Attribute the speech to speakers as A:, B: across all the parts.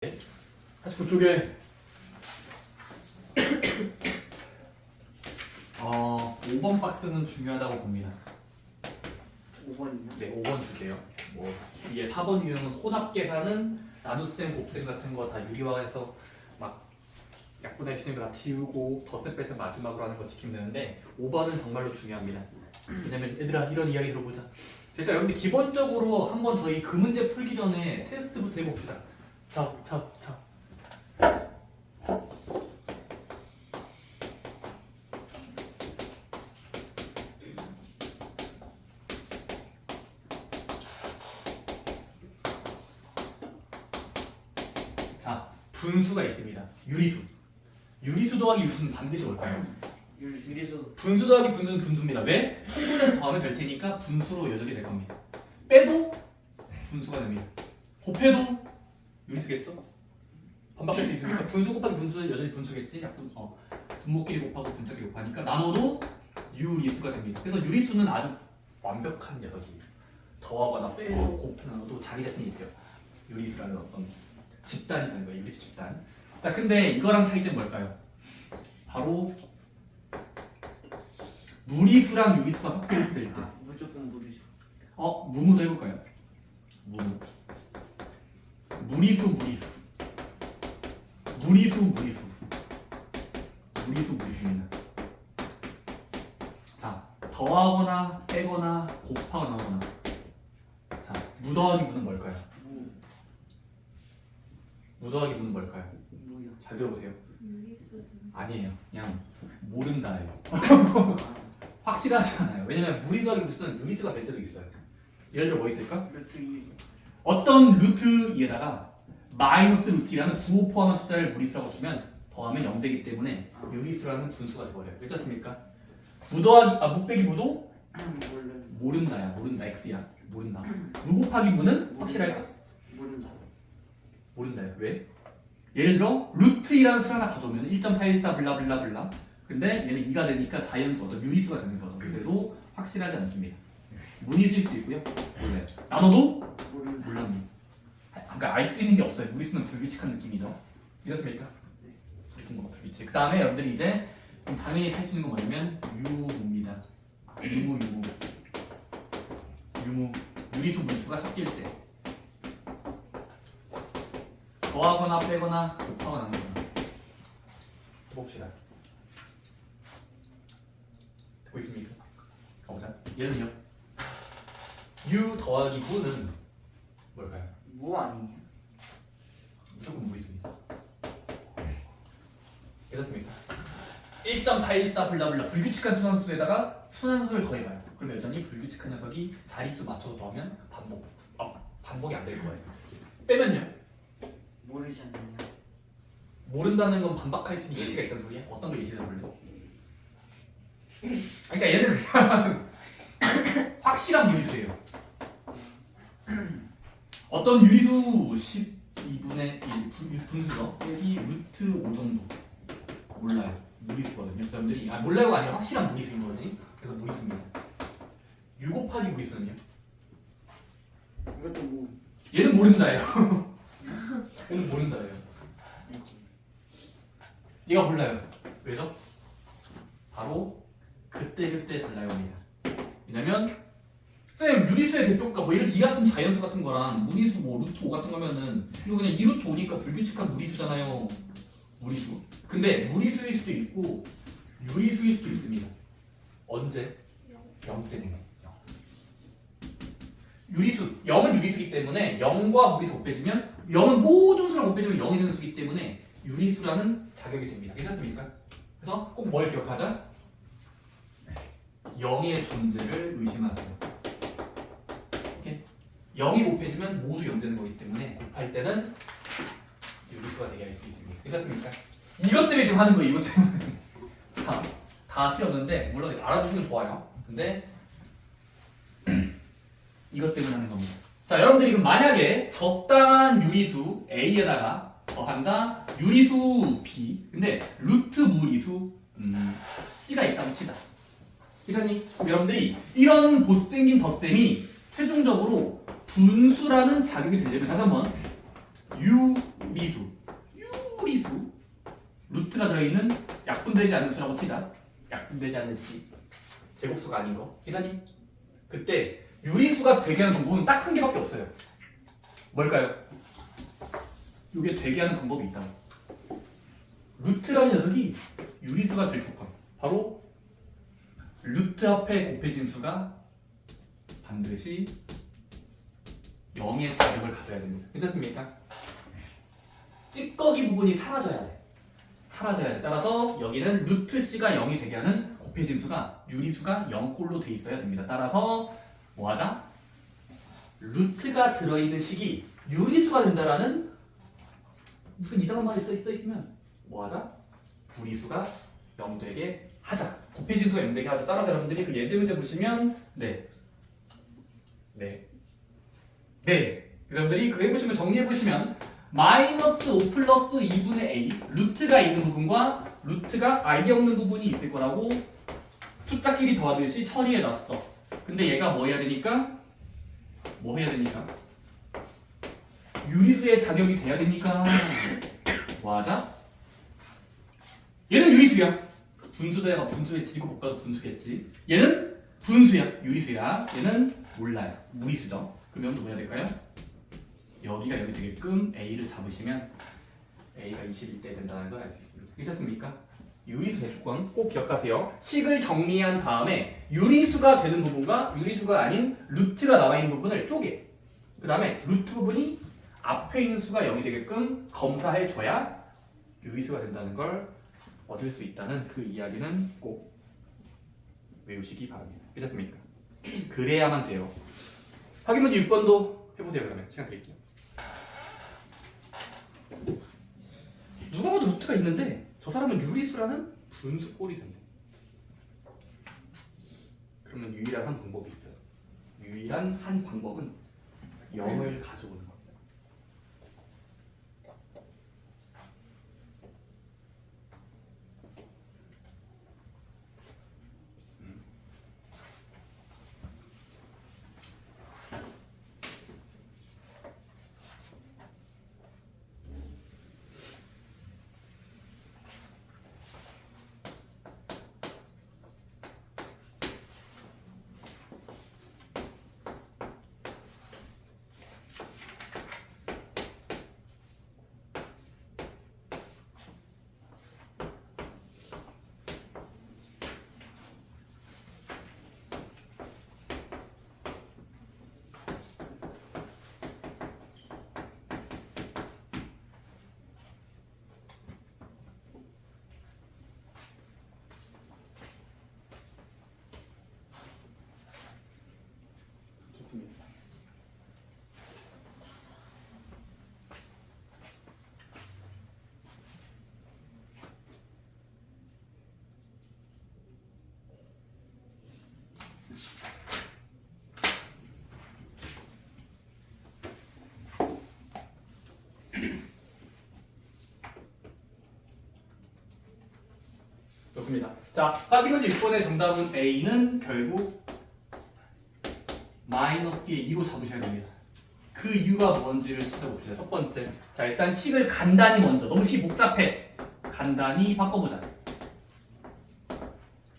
A: 다시 그쪽에 5번 박스는 중요하다고 봅니다.
B: 5번이요?
A: 네, 5번 줄게요. 뭐 이게 4번 유형은 혼합 계산은 나눗셈, 곱셈 같은 거 다 유리화해서 막 약분할 수 있는 거 다 지우고 덧셈 뺄셈 마지막으로 하는 거 지키면 되는데 5번은 정말로 중요합니다. 왜냐면 얘들아 이런 이야기 들어보자. 일단 여러분들 기본적으로 한번 저희 그 문제 풀기 전에 테스트부터 해봅시다. 자. 자, 분수가 있습니다. 유리수. 유리수 더하기 유리수는 반드시 뭘까요?
B: 유리수.
A: 분수 더하기 분수는 분수입니다. 왜? 통분해서 더하면 될 테니까 분수로 여적이 될 겁니다. 빼도 분수가 됩니다. 곱해도 유리수겠죠? 반박할 수 있으니까 분수 곱하기 분수는 여전히 분수겠지? 분모끼리 곱하고 분자끼리 곱하니까 나눠도 유리수가 됩니다. 그래서 유리수는 아주 완벽한 녀석이에요. 더하거나 빼고 곱하고도 자기 자신이 돼요. 유리수라는 어떤 집단이 되는 거예요. 유리수 집단. 자, 근데 이거랑 차이점은 뭘까요? 바로 무리수랑 유리수가 섞여 있을 때.
B: 무조건 무리수.
A: 무무도 해볼까요? 무리수. 무리수입니다. 자, 더하거나 빼거나 곱하거나 하거나. 자, 무 더하기 무는 뭘까요? 무 더하기 무는 뭘까요?
B: 무요.
A: 잘 들어보세요.
C: 유리수.
A: 아니에요. 그냥 모른다예요. 확실하지 않아요. 왜냐면 무리수 더하기 무수는 유리수가 될 때도 있어요. 예를 들어 뭐 있을까?
B: 루트 2.
A: 어떤 루트 2에다가 마이너스 루트 2라는 부호 포함한 숫자를 무리수라고 주면 더하면 0 되기 때문에 유리수라는 분수가 돼버려요. 그렇습니까? 무 빼기 무도
B: 몰라.
A: 모른다 x야. 모른다. 무 곱하기 무는 확실할까? 모른다요. 왜? 예를 들어 루트 2라는 수 하나 가져오면 1.414 블라블라블라. 근데 얘는 2가 되니까 자연수 어떤 유리수가 되는 거죠. 그래서 확실하지 않습니다. 무리수일 수도 있고요. 몰라요. 나눠도 몰랍니다. 그러니까 알 수 있는 게 없어요. 무리수는 불규칙한 느낌이죠. 이렇습니까?
B: 네.
A: 무리수는 뭐 불규칙. 그 다음에 여러분들이 이제 당연히 할 수 있는 건 뭐냐면 유무입니다. 유무. 유리수 무리수가 섞일 때 더하거나 빼거나 곱하거나 하는 거예요. 봅시다. 듣고 있습니까? 가보자. 얘는요. 유 더하기 무는 뭘까요?
B: 무 아니에요?
A: 무조건 무리수입니다. 이렇습니까? 1.414 블라블라 불규칙한 순환수에다가 순환수를 더해봐요. 그럼 여전히 불규칙한 녀석이 자릿수 맞춰서 더하면 반복이 안 될 거예요. 빼면요?
B: 모르잖아요.
A: 모른다는 건 반박할 수 있는 예시가 있다는 소리야? 어떤 걸 예시를 들어볼래? 그러니까 얘는 그냥 확실한 유리수예요. 어떤 유리수 12분의 1 분수죠. 여기 루트 5 정도 몰라요. 무리수거든요. 여러분들이 몰라요가 아니라 확실한 무리수인 거지. 그래서 무리수입니다. 6 곱하기 무리수는요?
B: 이것도 무.
A: 얘는 모른다예요. 얘는 모른다예요.
B: 알지.
A: 얘가 몰라요. 왜죠? 바로 그때 달라요입니다. 왜냐면 쌤 유리수의 대표가 뭐 이런 이 같은 자연수 같은 거랑 무리수 뭐 루트 5 같은 거면은 이거 그냥 2루트 5니까 불규칙한 무리수잖아요. 무리수. 근데 무리수일 수도 있고 유리수일 수도 있습니다. 언제? 0 때문에. 0. 유리수 0은 유리수이기 때문에 0과 무리수 못 빼주면 0은 모든 수랑 못 빼주면 0이 되는 수이기 때문에 유리수라는 자격이 됩니다. 괜찮습니까? 그래서 꼭 뭘 기억하자? 0의 존재를 의심하세요. 오케이? 0이 곱해지면 모두 0 되는 거기 때문에 곱할 때는 유리수가 되게 할 수 있습니다. 괜찮습니까? 이것 때문에 지금 하는 거예요. 이것 때문에. 자, 다 필요 없는데 물론 알아두시면 좋아요. 근데 이것 때문에 하는 겁니다. 자, 여러분들이 그럼 만약에 적당한 유리수 A에다가 더한다 유리수 B 근데 루트 무리수 C가 있다고 치자. 괜찮니? 여러분들이 이런 보스생긴 덧셈이 최종적으로 분수라는 자격이 되려면 다시 한번 유리수 루트가 들어있는 약분되지 않는 수라고 치자. 약분되지 않는 시 제곱수가 아닌 거. 기사님 그때 유리수가 되게 하는 방법은 딱 한 개밖에 없어요. 뭘까요? 이게 되게 하는 방법이 있다. 루트라는 녀석이 유리수가 될 조건. 바로 루트 앞에 곱해진 수가 반드시 0의 자격을 가져야 됩니다. 괜찮습니까? 찌꺼기 부분이 사라져야 돼. 따라서 여기는 루트 C가 0이 되게 하는 곱해진 수가 유리수가 0꼴로 돼 있어야 됩니다. 따라서 뭐 하자? 루트가 들어있는 식이 유리수가 된다라는 무슨 이상한 말이 써 있으면 뭐 하자? 무리수가 0 되게 하자. 곱해진 수가 0 되게 하자. 따라서 여러분들이 그 예제 문제 보시면 여러분들이 그 해보시면 정리해보시면 마이너스 5 플러스 2분의 a 루트가 있는 부분과 루트가 아예 없는 부분이 있을 거라고 숫자끼리 더하듯이 처리해놨어. 근데 얘가 뭐 해야 되니까? 유리수의 자격이 돼야 되니까 뭐 하자? 얘는 유리수야. 분수대가 분수에 지고 볶아도 분수겠지. 얘는 분수야. 유리수야. 얘는 몰라요. 무리수죠. 그럼 뭐 해야 될까요? 여기가 여기 되게끔 A를 잡으시면 A가 21대 된다는 걸 알 수 있습니다. 괜찮습니까? 유리수의 조건 꼭 기억하세요. 식을 정리한 다음에 유리수가 되는 부분과 유리수가 아닌 루트가 나와 있는 부분을 쪼개. 그 다음에 루트 부분이 앞에 있는 수가 0이 되게끔 검사해 줘야 유리수가 된다는 걸 얻을 수 있다는 그 이야기는 꼭 외우시기 바랍니다. 괜찮습니까? 그래야만 돼요. 확인 문제 6번도 해보세요. 그러면 시간 드릴게요. 누가 봐도 루트가 있는데 저 사람은 유리수라는 분수꼴이 된대. 그러면 유일한 한 방법이 있어요. 유일한 한 방법은 0을 가져오는 겁니다. 좋습니다. 좋습니다. 자, 확인 문제 6번의 정답은 A는 결국 마이너스의 2로 잡으셔야 됩니다. 그 이유가 뭔지를 찾아봅시다. 첫 번째, 자 일단 식을 간단히 먼저, 너무 식이 복잡해. 간단히 바꿔보자.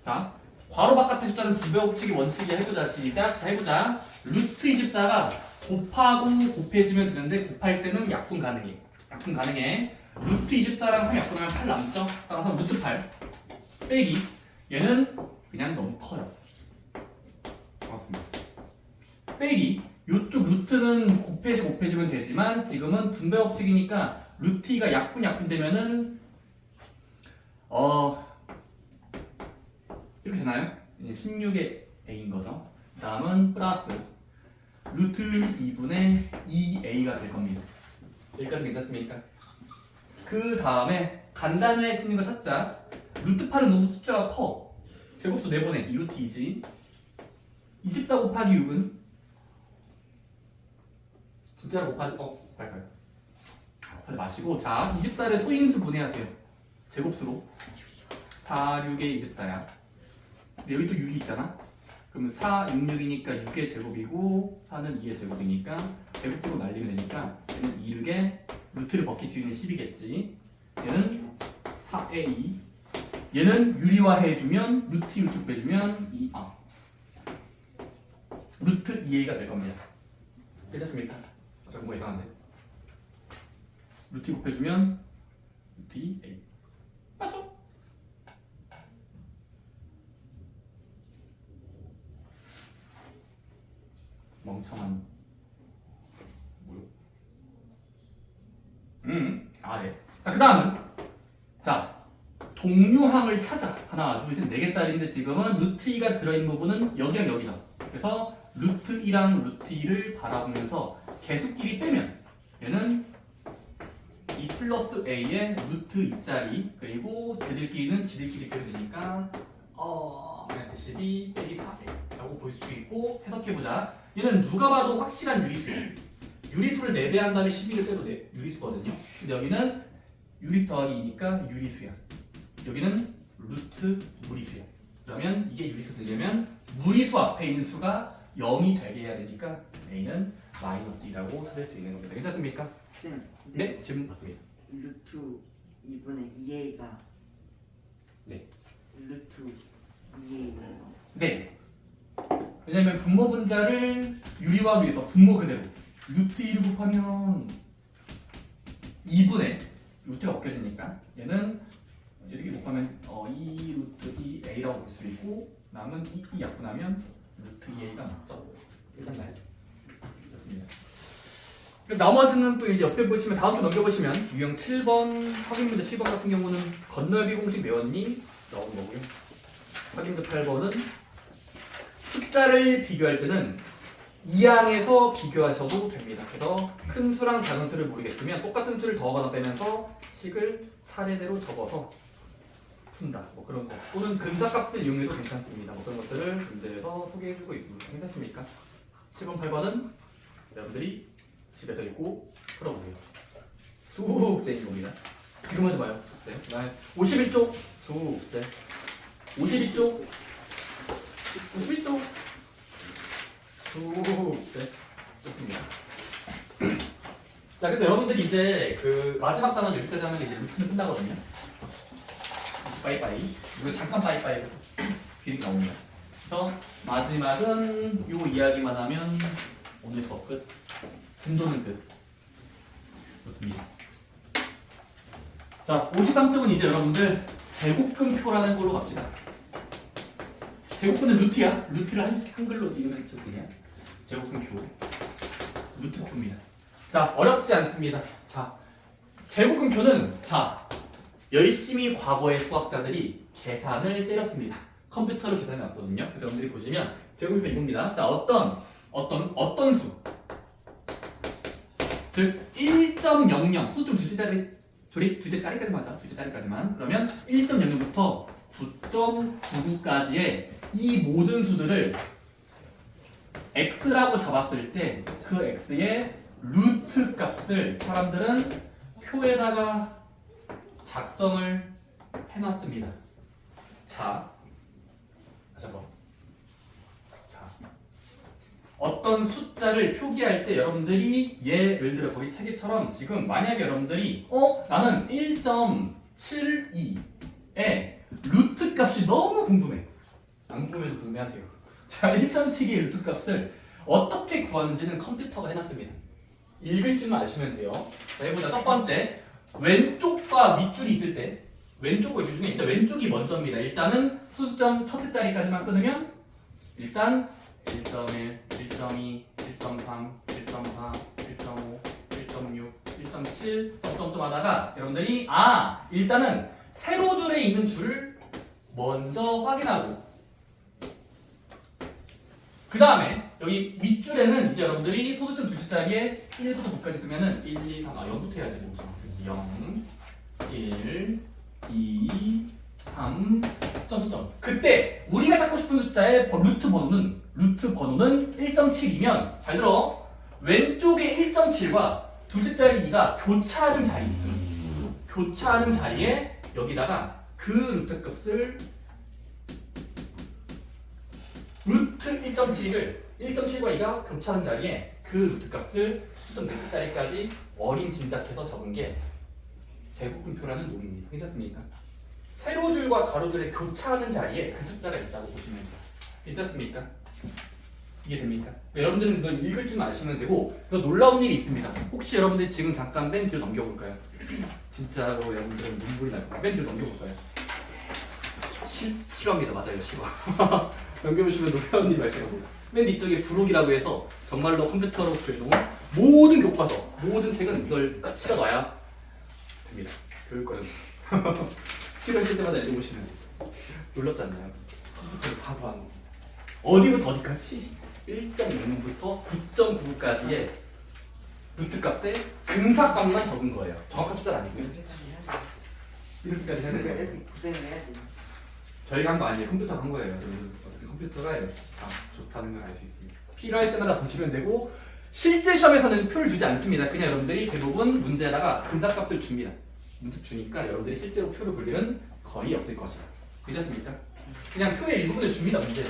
A: 자, 괄호 바깥의 숫자는 두 배 곱치기 원칙이 해보자. 시작. 자 해보자. 루트 24가 곱하고 곱해지면 되는데 곱할 때는 약분 가능해. 루트 24랑 3 약분하면 8 남죠? 따라서 루트 8 빼기. 얘는 그냥 너무 커요. 고맙습니다. 빼기. 이쪽 루트는 곱해지면 되지만 지금은 분배 법칙이니까 루트 2가 약분 되면은 이렇게 되나요? 16의 a인 거죠. 다음은 플러스 루트 2분의 2a가 될 겁니다. 여기까지 괜찮습니까? 그 다음에 간단할 수 있는 거 찾자. 루트 8은 너무 숫자가 커. 제곱수 4번에 2루트 2지. 24 곱하기 6은 진짜로 곱할까요? 곱하지 마시고, 자 24를 소인수 분해하세요. 제곱수로 4, 6의 24야. 여기 또 6이 있잖아. 그러면 4, 6, 6이니까 6의 제곱이고 4는 2의 제곱이니까 제곱으로 날리면 되니까 얘는 2, 6의 루트를 벗길 수 있는 10이겠지. 얘는 4a. 얘는 유리화해주면 루트 2 루트 빼주면 2a. 루트 2a가 될 겁니다. 괜찮습니까? 잠깐 뭐 이상한데. 루트 2 곱해주면 루트 2a. 맞죠? 멍청한 뭐요? 네. 자, 그 다음은 자 동류항을 찾아. 하나, 둘, 셋, 4개짜리인데 지금은 루트 2가 들어있는 부분은 여기랑 여기다. 그래서 루트 2랑 루트 2를 바라보면서 개수끼리 빼면 얘는 2 플러스 a의 루트 2짜리, 그리고 쟤들끼리는 지들끼리 빼면 되니까 마이너스 12 빼기 4a 라고 볼 수 있고, 해석해보자. 얘는 누가 봐도 확실한 유리수예요. 유리수를 4배한 다음에 12를 빼도 유리수거든요. 근데 여기는 유리수 더하기 2니까 유리수야. 여기는 루트 무리수야. 그러면 이게 유리수 되려면 무리수 앞에 있는 수가 0이 되게 해야 되니까 a는 마이너스 2라고 찾을 수 있는 겁니다. 괜찮습니까?
B: 쌤,
A: 네, 질문 받습니다.
B: 루트 2분의 2a가
A: 네.
B: 루트 2a예요.
A: 네. 왜냐면 분모 분자를 유리화하기 위해서 분모 그대로 루트 2를 곱하면 2분의 루트가 벗겨지니까 얘는 이렇게 곱하면 2 루트 2a라고 볼 수 있고, 남은 2 약분하면 루트 2a가 맞죠? 괜찮나요? 좋습니다. 그래서 나머지는 또 이제 옆에 보시면 다음 주 넘겨보시면 유형 7번 확인 문제 7번 같은 경우는 건널비 공식 외웠니? 나오는 거고요. 확인 문제 8번은 숫자를 비교할 때는 이항에서 비교하셔도 됩니다. 그래서 큰 수랑 작은 수를 모르겠으면 똑같은 수를 더하거나 빼면서 식을 차례대로 적어서 푼다. 뭐 그런 거. 또는 근자값을 이용해도 괜찮습니다. 뭐 그런 것들을 문제에서 소개해주고 있습니다. 괜찮습니까? 7번, 8번은 여러분들이 집에서 읽고 풀어보세요. 숙제인 겁니다. 지금 하지 마요. 숙제. 51쪽 숙제. 52쪽 51쪽 숙제. 좋습니다. 자, 그래서 여러분들이 이제 그 마지막 단원 여기까지 하면 이제 루트는 끝나거든요. 빠이빠이. 이거 잠깐 빠이빠이 비링 나옵니다. 그래서 마지막은 요 이야기만 하면 오늘 수업 끝. 진도는 끝. 좋습니다. 자, 53쪽은 이제 여러분들 제곱근표라는 걸로 갑시다. 제곱근은 루트야. 루트를 한글로 이용해 쳐도 되냐? 제곱근표. 루트표입니다. 자, 어렵지 않습니다. 자, 제곱근표는 자, 열심히 과거의 수학자들이 계산을 때렸습니다. 컴퓨터로 계산해 놨거든요. 그래서 여러분들이 보시면 제곱근표 이겁니다. 자, 어떤 수, 즉 1.00 수 좀 둘째짜리까지만 하자. 둘째짜리까지만. 그러면 1.00부터 9.99까지의 이 모든 수들을 x라고 잡았을 때 그 x의 루트 값을 사람들은 표에다가 작성을 해놨습니다. 자, 잠깐. 자, 어떤 숫자를 표기할 때 여러분들이 예를 들어 거기 책에처럼 지금 만약에 여러분들이 나는 1.72의 루트 값이 너무 궁금해. 안 궁금해도 궁금해하세요. 자, 1.72의 루트 값을 어떻게 구하는지는 컴퓨터가 해놨습니다. 읽을 줄만 아시면 돼요. 자, 해보자. 첫 번째, 왼쪽과 윗줄이 있을 때 왼쪽과 윗줄 중에 일단 왼쪽이 먼저입니다. 일단은 수점 첫째 자리까지만 끊으면 일단 1.1, 1.2, 1.3, 1.4, 1.5, 1.6, 1.7 점점점 하다가 여러분들이 일단은 세로 줄에 있는 줄을 먼저 확인하고, 그 다음에 여기 윗줄에는 이제 여러분들이 소수점 둘째 자리에 1부터 9까지 쓰면은 1, 2, 3, 0부터 해야지 뭐죠? 0, 1, 2, 3, 점점점. 그때 우리가 찾고 싶은 숫자의 루트 번호는 1.7이면 잘 들어. 왼쪽의 1.7과 둘째 자리 2가 교차하는 자리에 여기다가 그 루트 값을 루트 1.7과 2가 교차하는 자리에 그 루트 값을 수점 넷째 자리까지 어림 짐작해서 적은 게 제곱분표라는 놈입니다. 괜찮습니까? 세로줄과 가로줄의 교차하는 자리에 그 숫자가 있다고 보시면 돼요. 괜찮습니까? 이해됩니까? 여러분들은 그걸 읽을 줄 아시면 되고, 그래서 놀라운 일이 있습니다. 혹시 여러분들이 지금 잠깐 맨 뒤로 넘겨볼까요? 진짜로 여러분들은 눈물이 날 거예요. 맨 뒤로 넘겨볼까요? 싫어합니다. 맞아요. 싫어. 넘겨보시면 놀라운 일이 발생합니다. 맨 뒤쪽에 부록이라고 해서 정말로 컴퓨터로 그려놓은 모든 교과서, 모든 책은 이걸 실어놔야 됩니다. 교육과는. 필요하실 때마다 읽어보시면 놀랍지 않나요? 컴퓨터를 바로 하는 겁니다. 어디부터 어디까지? 1.00부터 9.99까지의 루트 값의 근사값만 적은 거예요. 정확한 숫자는 아니고요. 이렇게까지 해야 되는 거예요.
B: 고생을 해야 돼.
A: 저희가 한 거 아니에요. 컴퓨터가 한 거예요. 어쨌든 컴퓨터가 참 좋다는 걸 알 수 있습니다. 필요할 때마다 보시면 되고, 실제 시험에서는 표를 주지 않습니다. 그냥 여러분들이 대부분 문제에다가 근사값을 줍니다. 문제 주니까 여러분들이 실제로 표를 볼 일은 거의 없을 것이다. 괜찮습니까? 그냥 표의 일부분을 줍니다. 문제로.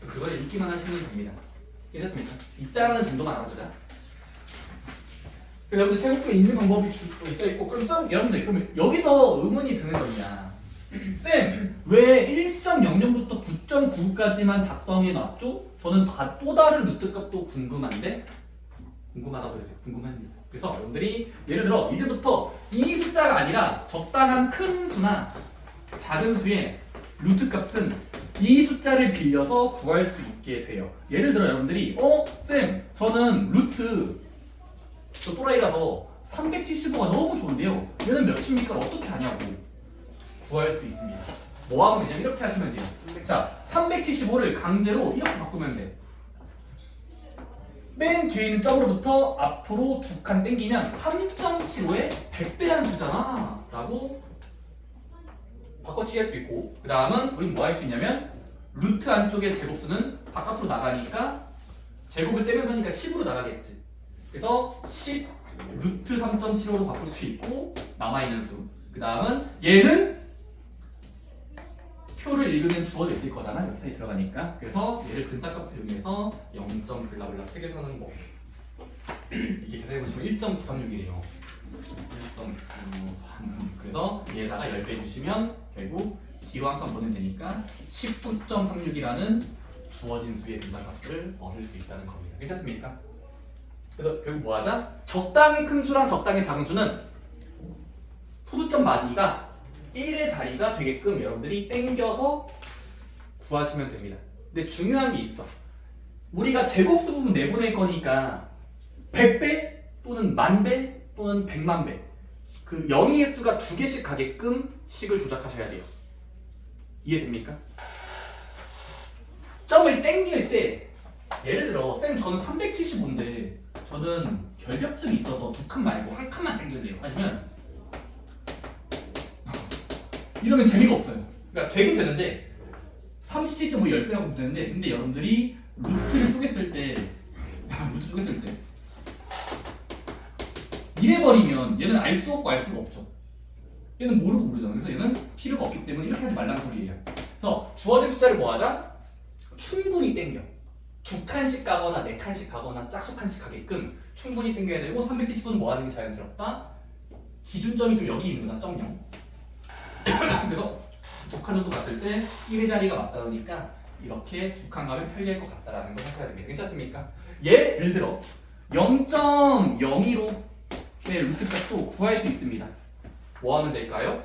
A: 그걸 읽기만 하시면 됩니다. 괜찮습니까? 있다라는 정도만 알아두자. 여러분들 제곱도 있는 방법이 있어 있고, 그럼 여러분들 그러면 여기서 의문이 드는 겁니다. 쌤, 왜 1.00부터 9.99까지만 작성해 놨죠? 저는 또 다른 루트 값도 궁금한데? 궁금하다고 해주세요. 궁금합니다. 그래서 여러분들이 예를 들어 이제부터 이 숫자가 아니라 적당한 큰 수나 작은 수의 루트 값은 이 숫자를 빌려서 구할 수 있게 돼요. 예를 들어 여러분들이 쌤, 저는 루트 저 또라이라서 375가 너무 좋은데요. 얘는 몇입니까? 어떻게 하냐고 구할 수 있습니다. 뭐 하면 되냐? 이렇게 하시면 돼요. 자, 375를 강제로 이렇게 바꾸면 돼. 맨 뒤에 있는 점으로부터 앞으로 두 칸 땡기면 3.75에 100배라는 수잖아 라고 바꿔치기 할 수 있고, 그 다음은 우린 뭐 할 수 있냐면 루트 안쪽의 제곱수는 바깥으로 나가니까 제곱을 떼면서 하니까 10으로 나가겠지. 그래서 10 루트 3.75로 바꿀 수 있고, 남아있는 수. 그 다음은 얘는 표를 읽으면 주어져 있을 거잖아. 여기 사이 들어가니까. 그래서 얘를 근사값을 이용해서 0. 블라블라 책에서는 뭐 이게 계산해보시면 1.936이래요. 1.936. 그래서 얘에다가 10배 주시면 결국 뒤로 한 칸 보내면 되니까 19.36이라는 주어진 수의 근사값을 얻을 수 있다는 겁니다. 괜찮습니까? 그래서 결국 뭐 하자? 적당히 큰 수랑 적당히 작은 수는 소수점 많이가 1의 자리가 되게끔 여러분들이 땡겨서 구하시면 됩니다. 근데 중요한 게 있어. 우리가 제곱수 부분 내보낼 거니까 100배 또는 10,000배 또는 100만 배, 그 영의 수가 2개씩 가게끔 식을 조작하셔야 돼요. 이해됩니까? 점을 땡길 때 예를 들어 쌤 저는 375인데 저는 결벽증이 있어서 2칸 말고 1칸만 땡길래요 하시면 이러면 재미가 없어요. 그러니까 되긴 되는데 37.5 10배라고 되는데, 근데 여러분들이 루트를 쪼갰을 때 루트 쪼갰을 때 이래버리면 얘는 알 수 없고 알 수가 없죠. 얘는 모르고 모르잖아. 그래서 얘는 필요가 없기 때문에 이렇게 하지 말라는 소리예요. 그래서 주어진 숫자를 뭐 하자? 충분히 땡겨. 2칸씩 가거나 4칸씩 가거나 짝수칸씩 가게끔 충분히 땡겨야 되고, 370은 뭐 하는 게 자연스럽다? 기준점이 좀 여기 있는 거잖아. 점 0. 그래서 2칸 정도 갔을 때 1의 자리가 맞다니까 이렇게 2칸 가면 편리할 것 같다라는 걸 생각해야 됩니다. 괜찮습니까? 예를 들어 0.02로의 루트 값도 구할 수 있습니다. 뭐 하면 될까요?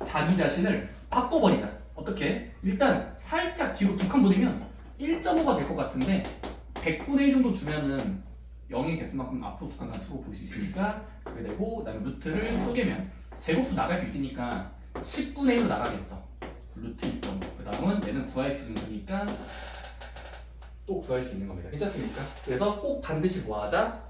A: 자기 자신을 바꿔버리자. 어떻게? 일단 살짝 뒤로 2칸 보내면 1.5가 될 것 같은데 100분의 1 정도 주면은 0의 개수만큼 앞으로 2칸 가수로 볼 수 있으니까 그게 되고, 그다음에 루트를 쪼개면 제곱수 나갈 수 있으니까 10분의 1로 나가겠죠. 루트 2.5. 그 다음은 얘는 구할 수 있는 거니까 또 구할 수 있는 겁니다. 괜찮습니까? 그래서 꼭 반드시 뭐 하자?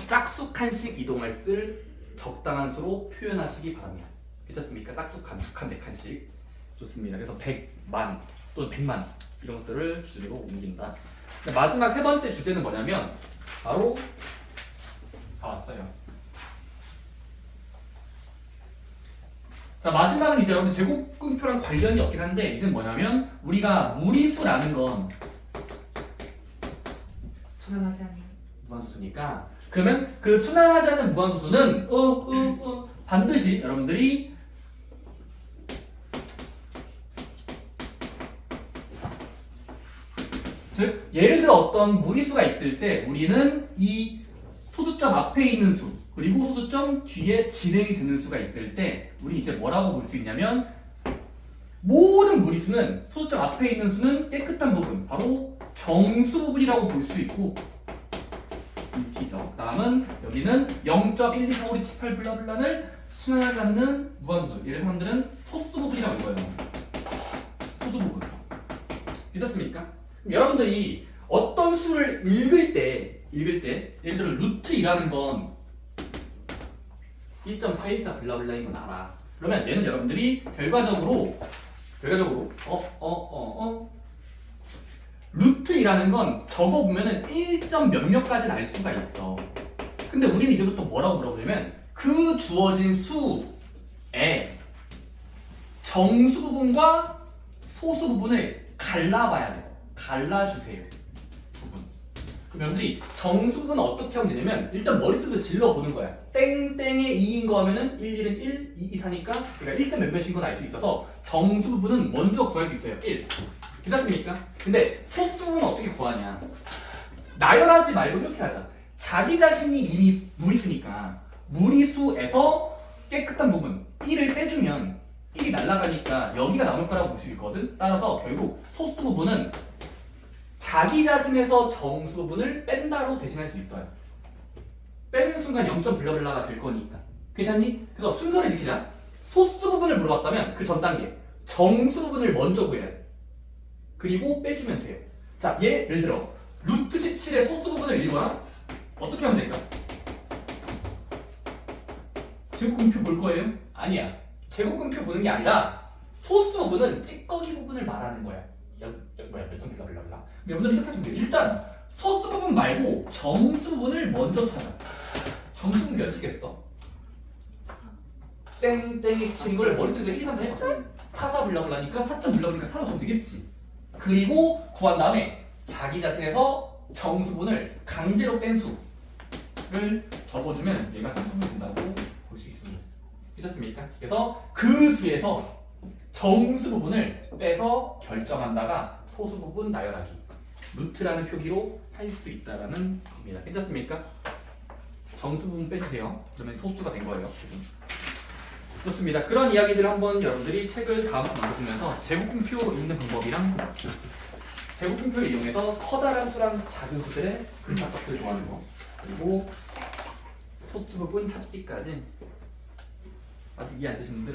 A: 짝수 칸씩 이동할 쓸 적당한 수로 표현하시기 바랍니다. 괜찮습니까? 짝수 칸, 2칸, 4칸씩. 좋습니다. 그래서 100만 또는 100만 이런 것들을 주제로 옮긴다. 마지막 세 번째 주제는 뭐냐면 바로 다 왔어요. 자, 마지막은 이제 여러분 제곱근표랑 관련이 없긴 한데, 이제 뭐냐면 우리가 무리수라는 건 순환하지 않는 무한수니까 그러면 그 순환하지 않는 무한소수는 반드시 여러분들이 즉 예를 들어 어떤 무리수가 있을 때 우리는 이 소수점 앞에 있는 수 그리고 소수점 뒤에 진행이 되는 수가 있을 때 우리 이제 뭐라고 볼 수 있냐면 모든 무리수는 소수점 앞에 있는 수는 깨끗한 부분 바로 정수 부분이라고 볼 수 있고 T죠. 다음은 여기는 0.1, 2, 4, 5, 6, 7, 8 블라블라를 순환하지 않는 무한수 얘를 사람들은 소수 부분이라고 불러요. 소수 부분 괜찮습니까? 그럼 여러분들이 어떤 수를 읽을 때 예를 들어 루트2라는 건 1.414 블라블라인 건 알아. 그러면 얘는 여러분들이 결과적으로 루트이라는 건 적어보면은 1점 몇몇까지는 알 수가 있어. 근데 우리는 이제부터 뭐라고 물어보냐면 그 주어진 수의 정수 부분과 소수 부분을 갈라봐야 돼. 갈라주세요. 부분. 그럼 여러분들이 정수 부분은 어떻게 하면 되냐면 일단 머릿속에서 질러보는 거야. 땡땡의 2인 거 하면은 1, 1은 1, 2, 2, 4니까 그러니까 1점 몇몇인 건 알 수 있어서 정수 부분은 먼저 구할 수 있어요. 1. 괜찮습니까? 근데 소수 부분은 어떻게 구하냐? 나열하지 말고 이렇게 하자. 자기 자신이 이미 무리수니까 무리수에서 깨끗한 부분 1을 빼주면 1이 날아가니까 여기가 남을 거라고 볼 수 있거든. 따라서 결국 소수 부분은 자기 자신에서 정수 부분을 뺀다로 대신할 수 있어요. 빼는 순간 0점 블라블라가 될 거니까. 괜찮니? 그래서 순서를 지키자. 소수 부분을 물어봤다면 그 전 단계 정수 부분을 먼저 구해야 돼. 그리고 빼주면 돼요. 자, 예를 들어 루트 17의 소수 부분을 읽어라. 어떻게 하면 될까? 제곱근표 볼 거예요? 아니야. 제곱근표 보는 게 아니라 소수 부분은 찌꺼기 부분을 말하는 거야. 몇점 블라블라블라. 여러분들 이렇게 하시면 돼요. 일단 소수 부분 말고 정수 부분을 먼저 찾아. 정수 부분 몇이겠어? 땡땡이 붙인 걸 머릿속에서 1, 2, 3, 4 해봐. 4, 4 블라블라니까 4점 블라블라니까 4로 점 되겠지. 그리고 구한 다음에 자기 자신에서 정수분을 강제로 뺀 수를 적어주면 얘가 3점이 된다고 볼 수 있습니다. 괜찮습니까? 그래서 그 수에서 정수 부분을 빼서 결정한다가 소수 부분 나열하기 루트라는 표기로 할 수 있다라는 겁니다. 괜찮습니까? 정수 부분 빼주세요. 그러면 소수가 된 거예요. 지금. 좋습니다. 그런 이야기들을 한번 여러분들이 책을 다음 만드시면서 제곱분표 읽는 방법이랑 제곱분표를 이용해서 커다란 수랑 작은 수들의 근사값들 구하는 거 그리고 소수 부분 찾기까지 아직 이해 안 되신 분들은